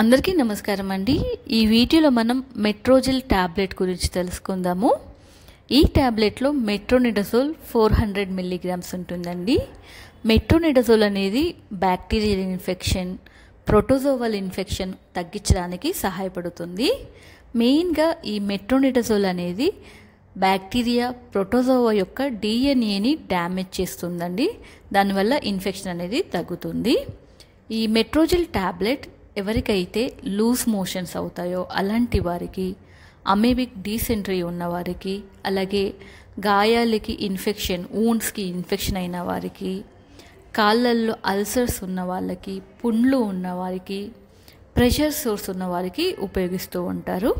అందరికీ నమస్కారం అండి. ఈ వీడియోలో మనం మెట్రోజిల్ టాబ్లెట్ గురించి తెలుసుకుందాము. ఈ టాబ్లెట్లో మెట్రోనిడజోల్ 400 మిల్లీగ్రామ్స్ ఉంటుందండి. మెట్రోనిడజోల్ అనేది బ్యాక్టీరియల్ ఇన్ఫెక్షన్, ప్రోటోజోవల్ ఇన్ఫెక్షన్ తగ్గించడానికి సహాయపడుతుంది. మెయిన్గా ఈ మెట్రోనిడజోల్ అనేది బ్యాక్టీరియా ప్రోటోజోవా యొక్క డిఎన్ఏని డ్యామేజ్ చేస్తుందండి. దానివల్ల ఇన్ఫెక్షన్ అనేది తగ్గుతుంది. ఈ మెట్రోజిల్ టాబ్లెట్ ఎవరికైతే లూజ్ మోషన్స్ అవుతాయో అలాంటి వారికి, అమీబిక్ డీసెంట్రీ ఉన్నవారికి, అలాగే గాయాలకి ఇన్ఫెక్షన్, వూండ్స్కి ఇన్ఫెక్షన్ అయిన వారికి, కాళ్ళల్లో అల్సర్స్ ఉన్న వాళ్ళకి, పుండ్లు ఉన్నవారికి, ప్రెషర్ సోర్స్ ఉన్న వారికి ఉపయోగిస్తూ ఉంటారు.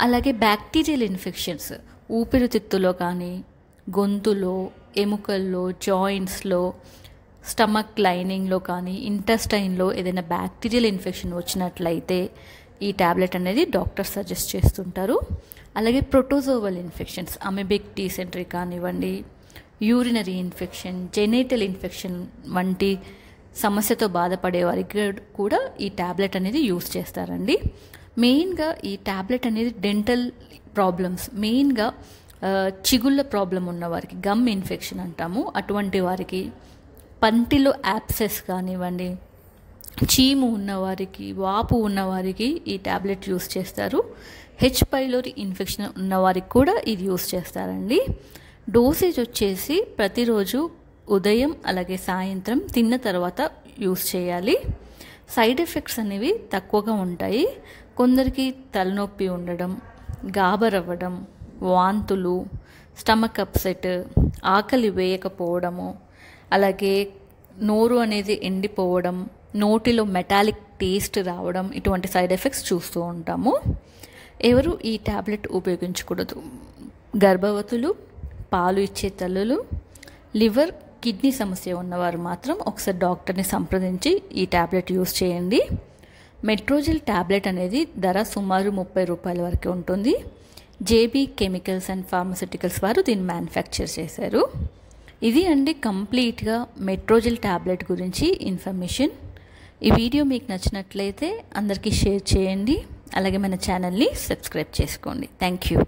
అలాగే బ్యాక్టీరియల్ ఇన్ఫెక్షన్స్ ఊపిరితిత్తులో కానీ, గొంతులో, ఎముకల్లో, జాయింట్స్లో, స్టమక్ లైనింగ్లో కానీ, ఇంటెస్టైన్లో ఏదైనా బ్యాక్టీరియల్ ఇన్ఫెక్షన్ వచ్చినట్లయితే ఈ టాబ్లెట్ అనేది డాక్టర్ సజెస్ట్ చేస్తుంటారు. అలాగే ప్రోటోజోవల్ ఇన్ఫెక్షన్స్, అమీబిక్ డీసెంట్రీ కానివ్వండి, యూరినరీ ఇన్ఫెక్షన్, జెనిటల్ ఇన్ఫెక్షన్ వంటి సమస్యతో బాధపడే వారికి కూడా ఈ టాబ్లెట్ అనేది యూస్ చేస్తారండి. మెయిన్గా ఈ టాబ్లెట్ అనేది డెంటల్ ప్రాబ్లమ్స్, మెయిన్గా చిగుళ్ళ ప్రాబ్లం ఉన్నవారికి, గమ్ ఇన్ఫెక్షన్ అంటాము, అటువంటి వారికి, పంటిలో యాప్సెస్ కానివ్వండి, చీము ఉన్నవారికి, వాపు ఉన్నవారికి ఈ టాబ్లెట్ యూస్ చేస్తారు. హెచ్ పైలోరి ఇన్ఫెక్షన్ ఉన్నవారికి కూడా ఇది యూస్ చేస్తారండి. డోసేజ్ వచ్చేసి ప్రతిరోజు ఉదయం అలాగే సాయంత్రం తిన్న తర్వాత యూస్ చేయాలి. సైడ్ ఎఫెక్ట్స్ అనేవి తక్కువగా ఉంటాయి. కొందరికి తలనొప్పి ఉండడం, గాబరవ్వడం, వాంతులు, స్టమక్ అప్సెట్, ఆకలి వేయకపోవడము, అలాగే నోరు అనేది ఎండిపోవడం, నోటిలో మెటాలిక్ టేస్ట్ రావడం, ఇటువంటి సైడ్ ఎఫెక్ట్స్ చూస్తూ ఉంటాము. ఎవరు ఈ టాబ్లెట్ ఉపయోగించకూడదు? గర్భవతులు, పాలు ఇచ్చే తల్లులు, లివర్, కిడ్నీ సమస్య ఉన్నవారు మాత్రం ఒకసారి డాక్టర్ని సంప్రదించి ఈ టాబ్లెట్ యూస్ చేయండి. మెట్రోజిల్ టాబ్లెట్ అనేది ధర సుమారు 30 రూపాయల వరకు ఉంటుంది. జేబీ కెమికల్స్ అండ్ ఫార్మస్యూటికల్స్ వారు దీన్ని మ్యానుఫ్యాక్చర్ చేశారు. ఇది అండి కంప్లీట్గా మెట్రోజిల్ టాబ్లెట్ గురించి ఇన్ఫర్మేషన్. ఈ వీడియో మీకు నచ్చినట్లయితే అందరికీ షేర్ చేయండి. అలాగే మన ఛానల్ని సబ్స్క్రైబ్ చేసుకోండి. Thank you.